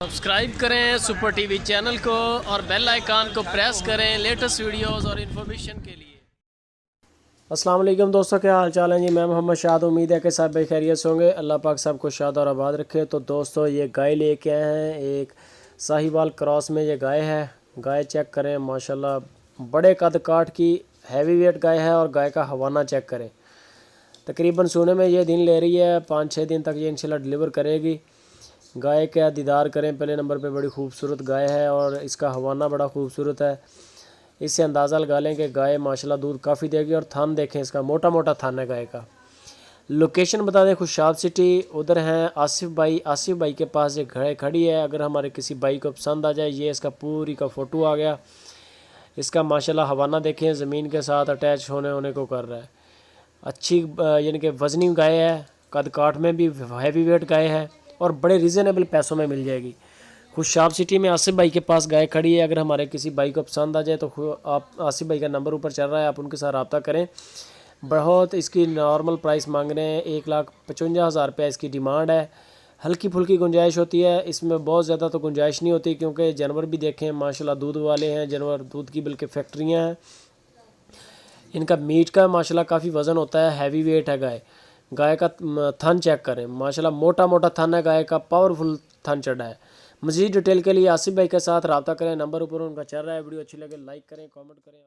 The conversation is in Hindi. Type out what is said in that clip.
सब्सक्राइब करें सुपर टीवी चैनल को और बेल आइकन को प्रेस करें लेटेस्ट वीडियोस और इन्फॉर्मेशन के लिए। अस्सलाम वालेकुम दोस्तों, क्या हाल चाल है जी। मैं मोहम्मद शाद, उम्मीद है कि सब खैरियत होंगे। अल्लाह पाक सबको शाद और आबाद रखे। तो दोस्तों ये गाय लेके आए हैं, एक साहिवाल क्रॉस में ये गाय है। गाय चेक करें माशाल्लाह, बड़े कद काठ की हैवी वेट गाय है। और गाय का हवाना चेक करें, तकरीबन सोने में ये दिन ले रही है, 5-6 दिन तक ये इंशाल्लाह डिलीवर करेगी। गाय का दीदार करें पहले नंबर पे, बड़ी खूबसूरत गाय है और इसका हवाना बड़ा खूबसूरत है। इससे अंदाज़ा लगा लें कि गाय माशाल्लाह दूध काफ़ी देगी। और थान देखें, इसका मोटा मोटा थान है गाय का। लोकेशन बता दें, खुशाब सिटी। उधर हैं आसिफ भाई के पास ये गाय खड़ी है। अगर हमारे किसी भाई को पसंद आ जाए, ये इसका पूरी का फ़ोटो आ गया। इसका माशाल्लाह हवाना देखें, ज़मीन के साथ अटैच होने को कर रहा है। अच्छी यानी कि वज़नी गाय है, कद काठ में भी हैवी वेट गाय है और बड़े रीज़नेबल पैसों में मिल जाएगी। खुशाब सिटी में आसिफ भाई के पास गाय खड़ी है। अगर हमारे किसी भाई को पसंद आ जाए तो आप आसिफ भाई का नंबर ऊपर चल रहा है, आप उनके साथ रब्ता करें। बहुत इसकी नॉर्मल प्राइस मांग रहे हैं, 1,55,000 रुपये इसकी डिमांड है। हल्की फुल्की गुंजाइश होती है इसमें, बहुत ज़्यादा तो गुंजाइश नहीं होती, क्योंकि जानवर भी देखें माशाल्लाह दूध वाले हैं जानवर, दूध की बल्कि फैक्ट्रियाँ हैं। इनका मीट का माशाल्लाह काफ़ी वज़न होता है, हैवी वेट है गाय। गाय का थन चेक करें माशाल्लाह, मोटा मोटा थन है गाय का, पावरफुल थन चढ़ा है। मज़ीद डिटेल के लिए आसिफ भाई के साथ रब्ता करें, नंबर ऊपर उनका चल रहा है। वीडियो अच्छी लगे लाइक करें, कमेंट करें।